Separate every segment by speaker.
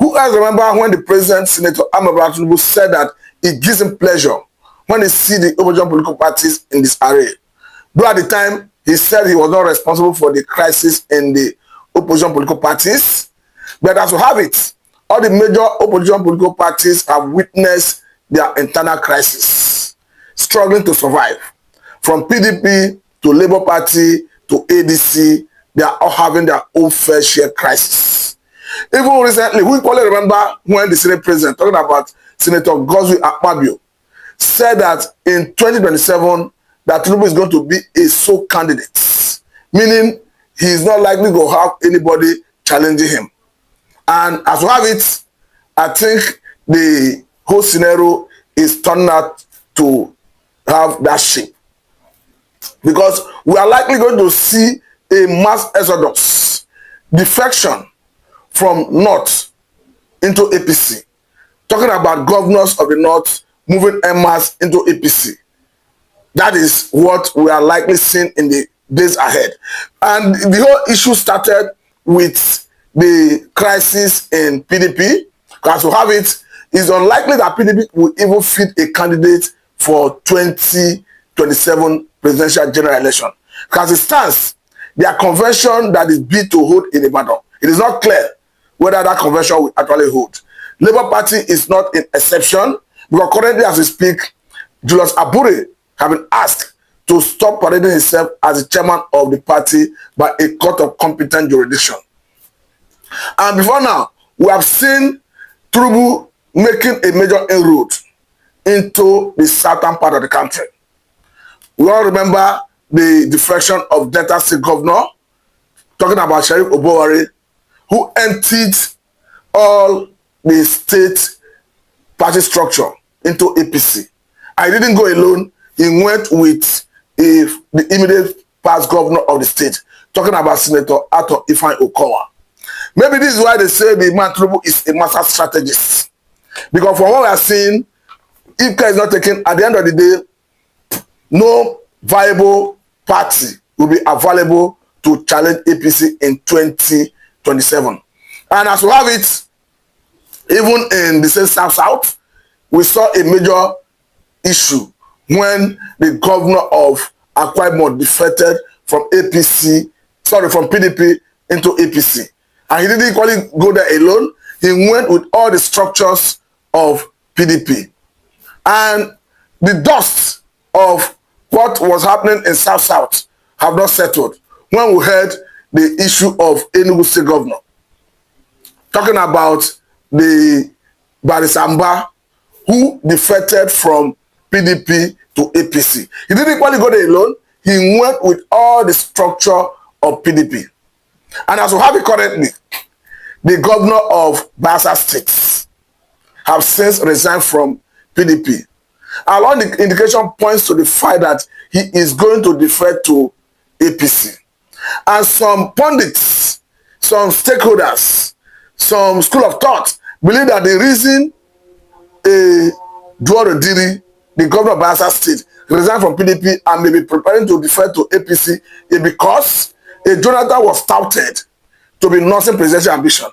Speaker 1: Who else remember when the president, Senator Tinubu, said that it gives him pleasure when he see the opposition political parties in this array? Though at the time, he said he was not responsible for the crisis in the opposition political parties. But as we have it, all the major opposition political parties have witnessed their internal crisis, struggling to survive. From PDP to Labour Party to ADC, they are all having their own fair share crisis. Even recently, we probably remember when the Senate president, talking about Senator Godswill Akpabio, said that in 2027, that Tinubu is going to be a sole candidate, meaning he is not likely to have anybody challenging him. And as we have it, I think the whole scenario is turning out to have that shape. Because we are likely going to see a mass exodus, defection from North into APC. Talking about governors of the North moving ENMASS into APC. That is what we are likely seeing in the days ahead. And the whole issue started with the crisis in PDP. As we have it, it's unlikely that PDP will even fit a candidate for 2027 presidential general election. Because it stands, their convention that is bid to hold in Ibadan, it is not clear whether that convention will actually hold. Labour Party is not an exception, because currently as we speak, Julius Abure have been asked to stop parading himself as the chairman of the party by a court of competent jurisdiction. And before now, we have seen Tinubu making a major inroad into the southern part of the country. We all remember the defection of Delta State Governor, talking about Sheriff Obowari, who emptied all the state party structure into APC. I didn't go alone. He went with the immediate past governor of the state, talking about Senator Arthur Ifeanyi Okowa. Maybe this is why they say the man Tinubu is a master strategist. Because from what we are seeing, if care is not taken, at the end of the day, no viable party will be available to challenge APC in 2027. And as we have it, even in the same South, we saw a major issue when the governor of Akwa Ibom defected from PDP into APC. And he didn't equally go there alone. He went with all the structures of PDP. And the dust of what was happening in South have not settled when we heard the issue of Enugu State Governor, talking about the Barisamba who defected from PDP to APC. He didn't equally go there alone. He went with all the structure of PDP. And as we have it currently, the governor of Masse State have since resigned from PDP. All the indication points to the fact that he is going to defect to APC. And some pundits, some stakeholders, some school of thought believe that the reason Duoro Diri, the governor of Masse State, resigned from PDP and may be preparing to defect to APC is because Jonathan was touted to be nursing presidential ambition.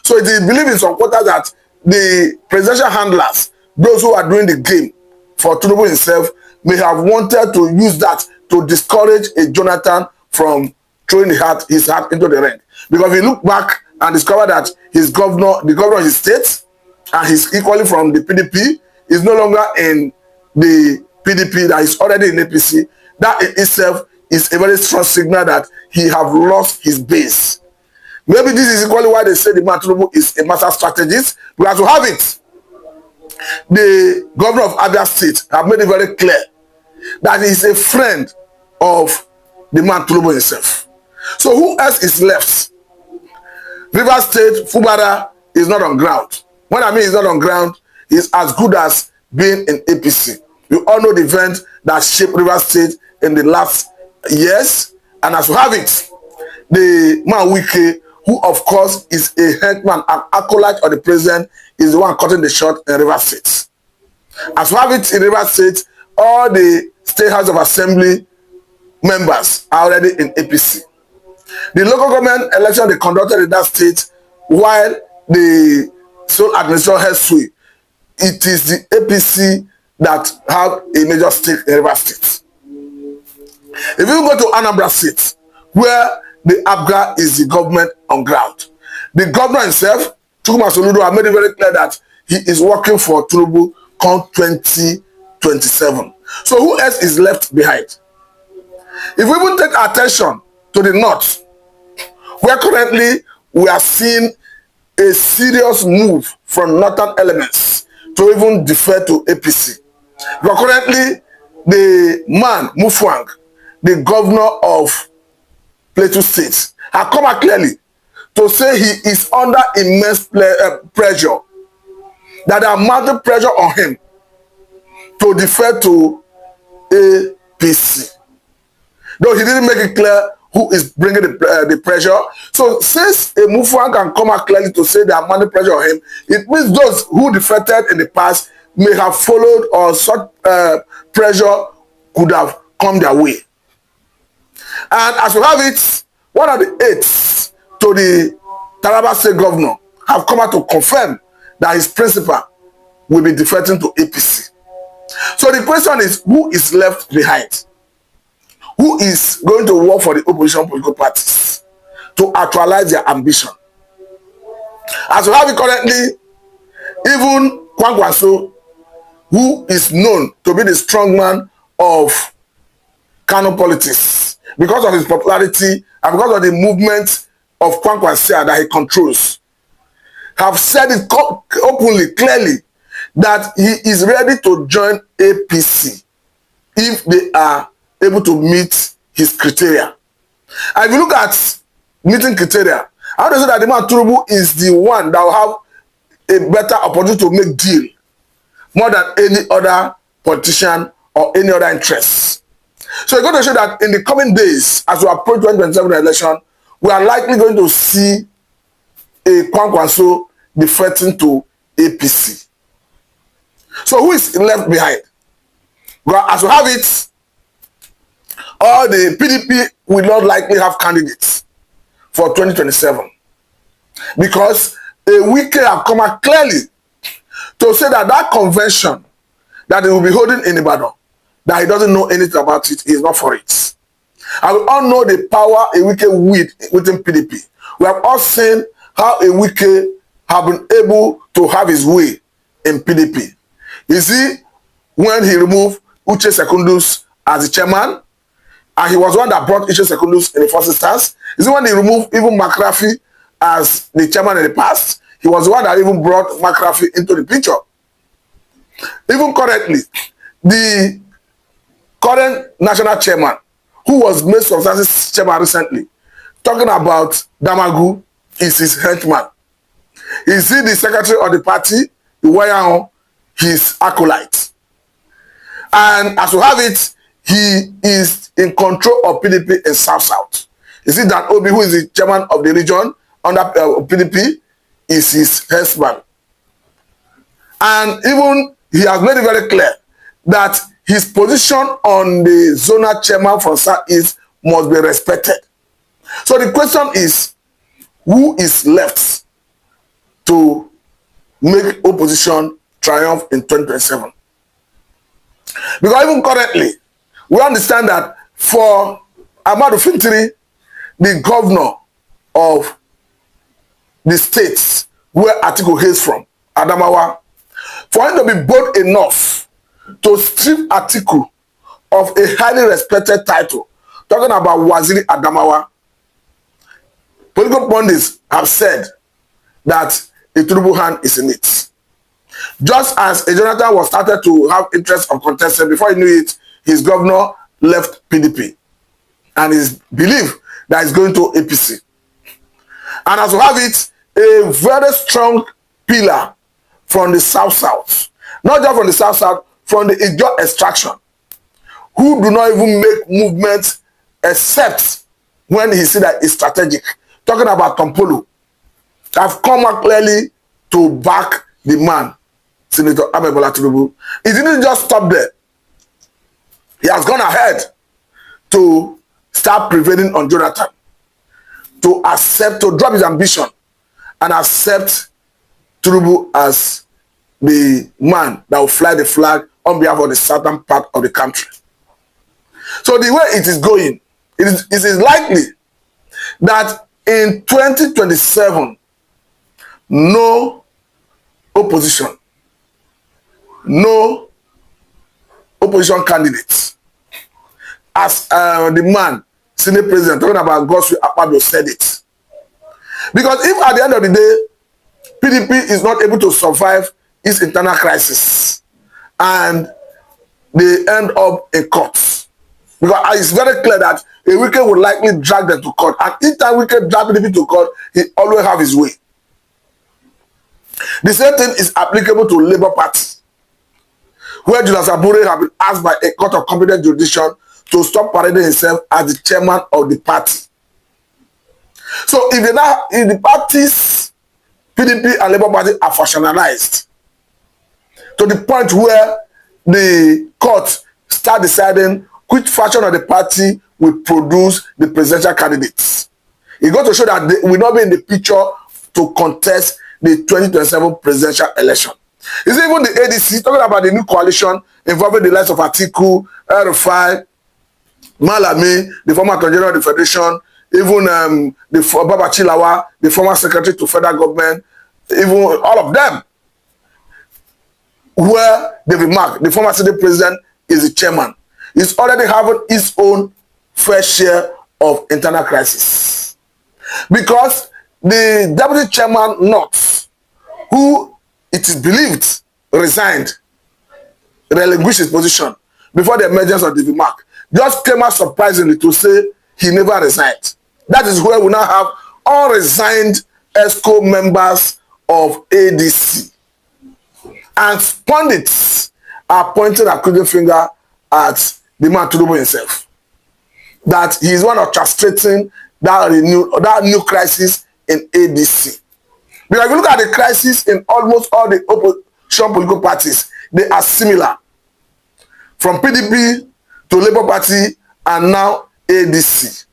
Speaker 1: So it is believed in some quarters that the presidential handlers, those who are doing the game for Tinubu himself, may have wanted to use that to discourage a Jonathan from throwing his hat into the ring. Because if you look back and discover that the governor of his state, and he's equally from the PDP, is no longer in the PDP, that is already in APC, that in itself is a very strong signal that he have lost his base. Maybe this is equally why they say the man Tinubu is a master strategist, because to have it, the governor of Abia State have made it very clear that he is a friend of the man Tinubu himself. So who else is left? Rivers State, Fubara is not on ground. When I mean he's not on ground, he's as good as being in APC. You all know the event that shaped Rivers State in the last years. And as we have it, the man Wike, who of course is a headman and acolyte of the president, is the one cutting the shot in Rivers State. As we have it in Rivers State, all the State House of Assembly members are already in APC. The local government election they conducted in that state, while the sole administration has sway, it is the APC that have a major stake in River State. If you go to Anambra State, where the ABGA is the government on ground, the governor himself, Chukwuma Soludo, have made it very clear that he is working for Tinubu come 2027. So who else is left behind? If we even take attention to the north, where currently we are seeing a serious move from northern elements to even defer to APC. But currently, the man, Mufwang, the governor of Plateau State, has come out clearly to say he is under immense pressure, that there are mounting pressure on him to defer to APC. Though he didn't make it clear who is bringing the pressure. So since a Mufwang can come out clearly to say there are mounting pressure on him, it means those who defected in the past may have followed, or such pressure could have come their way. And as we have it, one of the aides to the Taraba State governor have come out to confirm that his principal will be defecting to APC. So the question is, who is left behind? Who is going to work for the opposition political parties to actualize their ambition? As we have it currently, even Kwankwaso, who is known to be the strongman of Kano politics, because of his popularity and because of the movement of Kwankwaso that he controls, have said it openly, clearly, that he is ready to join APC if they are able to meet his criteria. And if you look at meeting criteria, I would say that the man Tinubu is the one that will have a better opportunity to make deal more than any other politician or any other interest. So it's going to show that in the coming days, as we approach 2027 election, we are likely going to see a Kwankwaso defecting to APC. So who is left behind? Well, as we have it, all the PDP will not likely have candidates for 2027, because a weekend have come out clearly to say that that convention that they will be holding in Ibadan, that he doesn't know anything about it, he is not for it. And we all know the power a weekend within PDP. We have all seen how a weekend have been able to have his way in PDP. You see, when he removed Uche Secondus as the chairman, and he was one that brought Uche Secondus in the first instance. You see, when he removed even McCraffy as the chairman in the past, he was the one that even brought McCraffy into the picture. Even currently, the current national chairman, who was made substantive chairman recently, talking about Damagu, is his henchman. Is he the secretary of the party? The Wayan, his acolyte. And as we have it, he is in control of PDP in South-South. You see that Obi, who is the chairman of the region under PDP, is his husband. And even he has made it very clear that his position on the zonal chairman for South-East must be respected. So the question is, who is left to make opposition triumph in 2027? Because even currently, we understand that for Ahmadu Fintiri, the governor of the states where Atiku hails from, Adamawa, for him to be bold enough to strip Atiku of a highly respected title, talking about Waziri Adamawa, political pundits have said that a Tinubu hand is in it. Just as a Jonathan was started to have interest of contesting, before he knew it, his governor left PDP and is believed that he's going to APC. And as we have it, a very strong pillar from the South-South, not just from the South-South, from the Ijaw extraction, who do not even make movements except when he see that it's strategic. Talking about Tompolo, have come out clearly to back the man, Senator Bola Tinubu. He didn't just stop there. He has gone ahead to start prevailing on Jonathan, to accept, to drop his ambition and accept Tinubu as the man that will fly the flag on behalf of the southern part of the country. So the way it is going, it is likely that in 2027, no opposition candidates, as the man, Senate President, talking about Godswill Akpabio, said it. Because if at the end of the day, PDP is not able to survive its internal crisis and they end up in courts, because it's very clear that a wicked would likely drag them to court, and each time wicked drag PDP to court, he always have his way. The same thing is applicable to Labor Party, where Julius Abure have been asked by a court of competent jurisdiction to stop parading himself as the chairman of the party. So if the parties, PDP and Labor Party, are factionalized to the point where the court start deciding which faction of the party will produce the presidential candidates, it got to show that they will not be in the picture to contest the 2027 presidential election. It's even the ADC talking about the new coalition involving the likes of Atiku, El-Rufai, Malami, the former Attorney General of the Federation, even Baba Chilawa, the former Secretary to Federal Government, even all of them, where they remark the former Senate President is the chairman. He's already having his own fair share of internal crisis. Because the Deputy Chairman Knox, who it is believed resigned, relinquished his position before the emergence of the remark, just came out surprisingly to say he never resigned. That is where we now have all resigned ESCO members of ADC. And pundits are pointing a accusing finger at the man Tinubu himself, that he is one of orchestrating that new crisis in ADC. Because if you look at the crisis in almost all the opposition political parties, they are similar. From PDP to Labour Party and now ADC.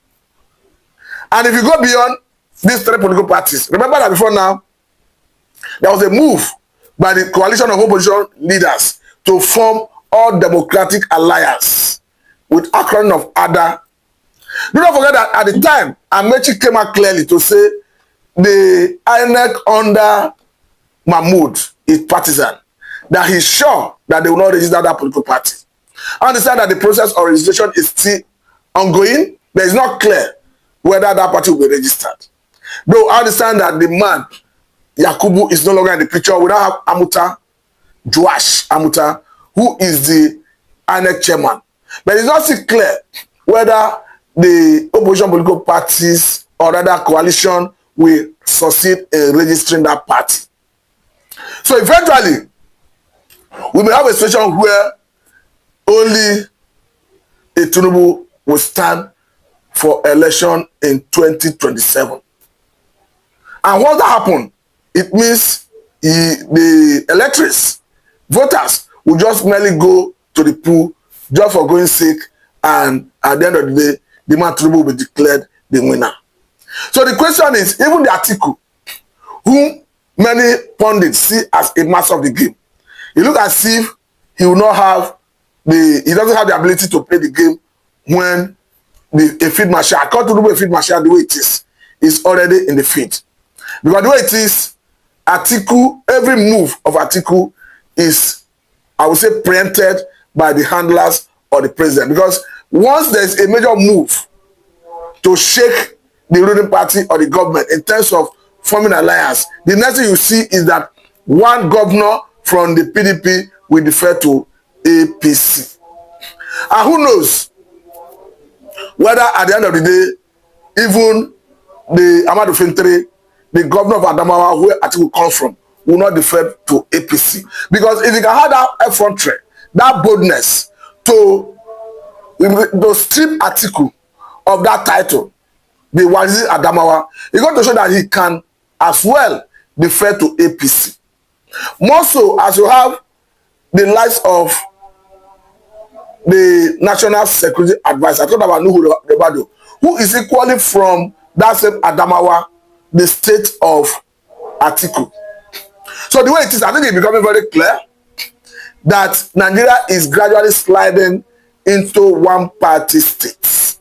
Speaker 1: And if you go beyond these three political parties, remember that before now, there was a move by the coalition of opposition leaders to form All Democratic Alliance with acronym of ADA. Do not forget that at the time, Amechi came out clearly to say the INEC under Mahmoud is partisan, that he's sure that they will not register that political party. I understand that the process of registration is still ongoing. But it's not clear whether that party will be registered. Though I understand that the man, Yakubu, is no longer in the picture. We now have Amuta, Joash Amuta, who is the INEC chairman. But it's not still clear whether the opposition political parties or rather coalition will succeed in registering that party. So eventually, we may have a situation where only a Tinubu will stand for election in 2027. And once that happens, it means the electors, voters, will just merely go to the pool just for going sick, and at the end of the day, the man Tinubu will be declared the winner. So the question is, even the Atiku, whom many pundits see as a master of the game, he looks as if he will not have he doesn't have the ability to play the game when a field marshal, according to the field marshal, the way it is already in the field. Because the way it is, Atiku, every move of Atiku is, I would say, preempted by the handlers or the president. Because once there's a major move to shake the ruling party or the government in terms of forming alliance, the next thing you see is that one governor from the PDP will defer to APC. And who knows whether at the end of the day, even the Ahmadu Fintiri, the governor of Adamawa, where Atiku comes from, will not defer to APC. Because if you can have that effrontery, that boldness to strip Atiku of that title, the Wazi Adamawa, he got to show that he can as well defer to APC. More so as you have the likes of the National Security Advisor, I talked about Nuhu Rebado, who is equally from that same Adamawa, the state of Atiku. So the way it is, I think it's becoming very clear that Nigeria is gradually sliding into one-party states.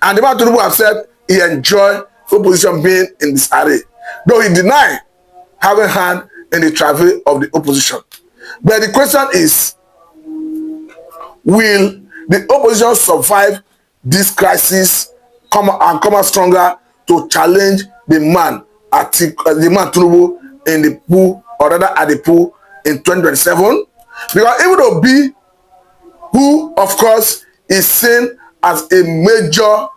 Speaker 1: And the man Tinubu have said he enjoyed opposition being in this array, though he denied having hand in the travail of the opposition. But the question is, will the opposition survive this crisis come out stronger to challenge the man Tinubu in the pool, or rather at the pool in 2027? Because even though B, who of course is seen as a major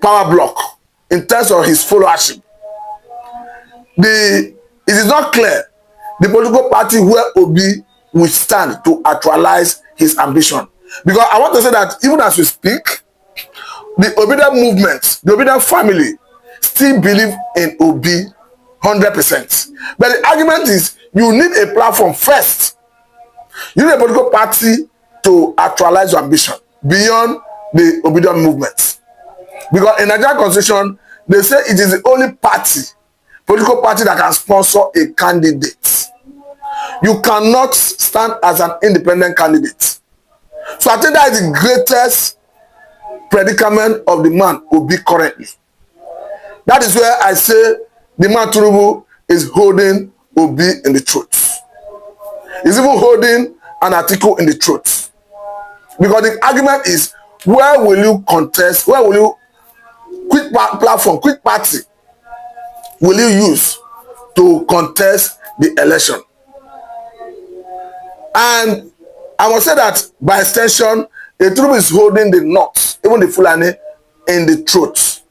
Speaker 1: power block in terms of his followership, it is not clear the political party where Obi will stand to actualize his ambition. Because I want to say that even as we speak, the Obedient movement, the Obedient family, still believe in Obi 100%. But the argument is, you need a platform first. You need a political party to actualize your ambition beyond the Obedient movement. Because in Nigerian constitution, they say it is the only party, political party, that can sponsor a candidate. You cannot stand as an independent candidate. So I think that is the greatest predicament of the man Obi currently. That is where I say the man Tinubu is holding Obi in the truth. He's even holding an article in the truth. Because the argument is, where will you contest, where will you, quick platform, quick party will you use to contest the election? And I must say that by extension, the Tinubu is holding the North, even the Fulani, in the truth.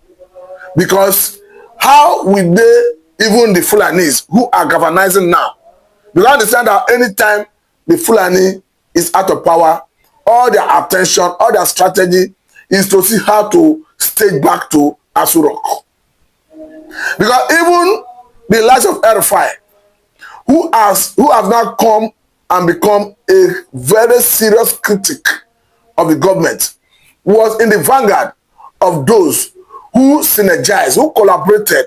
Speaker 1: Because how will they, even the Fulanis who are governizing now, because I understand that anytime the Fulani is out of power, all their attention, all their strategy is to see how to stage back to Asurok. Because even the likes of Erifai, who have now come and become a very serious critic of the government, was in the vanguard of those who synergized, who collaborated,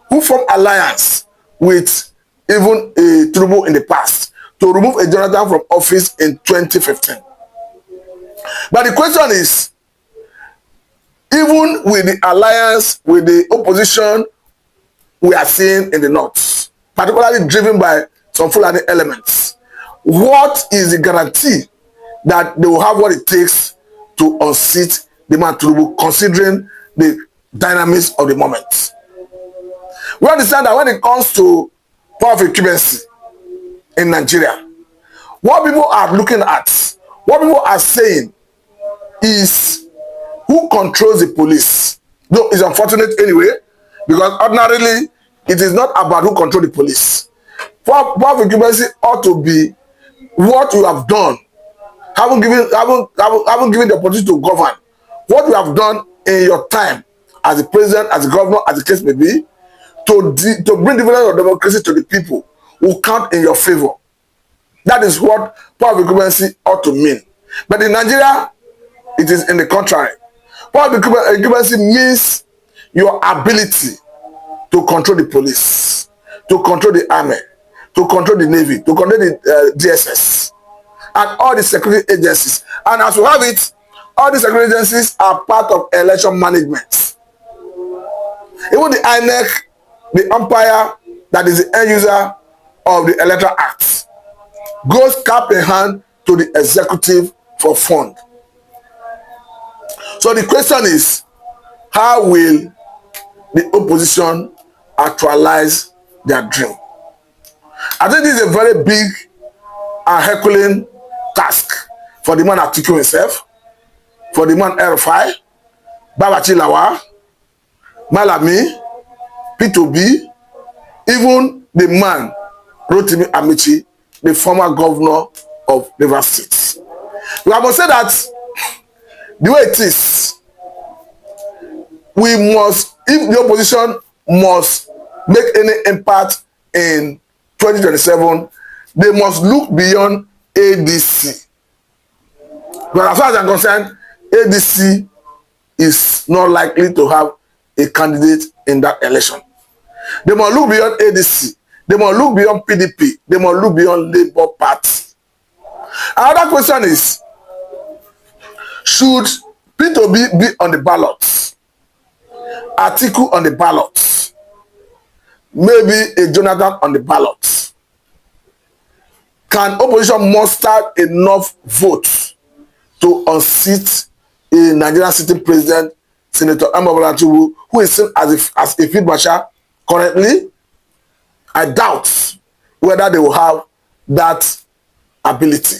Speaker 1: who formed alliance with even Tinubu in the past to remove a Jonathan from office in 2015. But the question is, even with the alliance with the opposition we are seeing in the North, particularly driven by some Fulani elements, what is the guarantee that they will have what it takes to unseat the man Tinubu, considering the dynamics of the moment? We understand that when it comes to power of incumbency in Nigeria, what people are looking at, what people are saying is who controls the police. Though it's unfortunate anyway, because ordinarily it is not about who controls the police. Power of incumbency ought to be what you have done, haven't given the opportunity to govern, what you have done in your time as the president, as the governor, as the case may be, to bring dividends of democracy to the people who count in your favor. That is what power of incumbency ought to mean. But in Nigeria, it is in the contrary. Power of incumbency means your ability to control the police, to control the army, to control the navy, to control the DSS, and all the security agencies. And as we have it, all the security agencies are part of election management. Even the INEC, the umpire that is the end user of the Electoral Act, goes cap in hand to the executive for fund. So the question is, how will the opposition actualize their dream? I think this is a very big and Herculean task for the man Atiku himself, for the man Erifai, Babachi Lawa, Malami, P2B, even the man Rotimi Amici, the former governor of Rivers State. We have to say that the way it is, we must, if the opposition must make any impact in 2027, they must look beyond ADC. But as far as I'm concerned, ADC is not likely to have a candidate in that election. They must look beyond ADC. They must look beyond PDP. They must look beyond Labor Party. Another question is, should P2B be on the ballots? Atiku on the ballots? Maybe a Jonathan on the ballots? Can opposition muster enough votes to unseat a Nigerian sitting president, Senator Tinubu, who is seen as a field marshal currently? I doubt whether they will have that ability.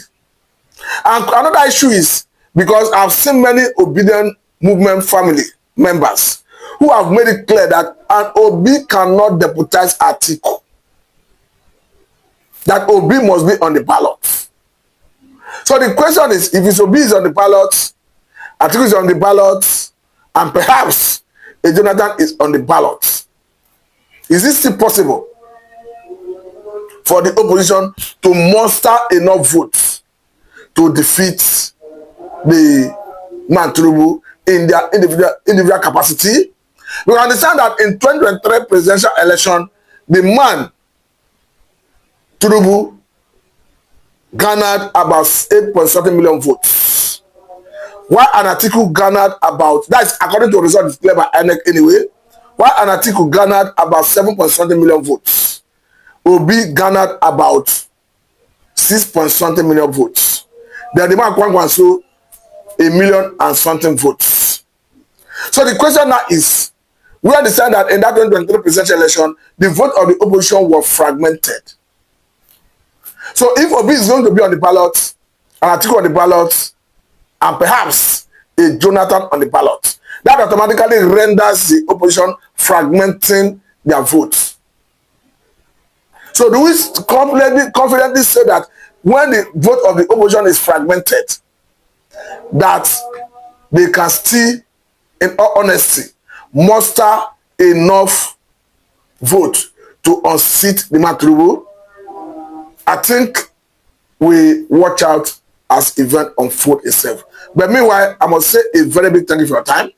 Speaker 1: And another issue is, because I've seen many obedient movement family members who have made it clear that an Obi cannot deputize Atiku. That Obi must be on the ballot. So the question is, if his Obi is on the ballot, Atiku is on the ballot, and perhaps a Jonathan is on the ballot, is it still possible for the opposition to muster enough votes to defeat the man Tinubu in their individual capacity? We understand that in 2023 presidential election, the man Tinubu garnered about 8.7 million votes, while an Atiku garnered about, that's according to the result declared by INEC anyway, while an Atiku garnered about 7.7 million votes. Obi garnered about 6.something million votes. Then the man Kwangwanso 1 million and something votes. So the question now is, we understand that in that 2023 presidential election, the vote of the opposition was fragmented. So if Obi is going to be on the ballot, an Atiku on the ballot, and perhaps a Jonathan on the ballot, that automatically renders the opposition fragmenting their votes. So do we confidently say that when the vote of the opposition is fragmented, that they can still, in all honesty, muster enough vote to unseat the man Tinubu? I think we watch out as event unfold itself. But meanwhile, I must say a very big thank you for your time.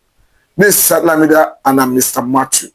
Speaker 1: This is Satellite Media, and I'm Mr. Matthew.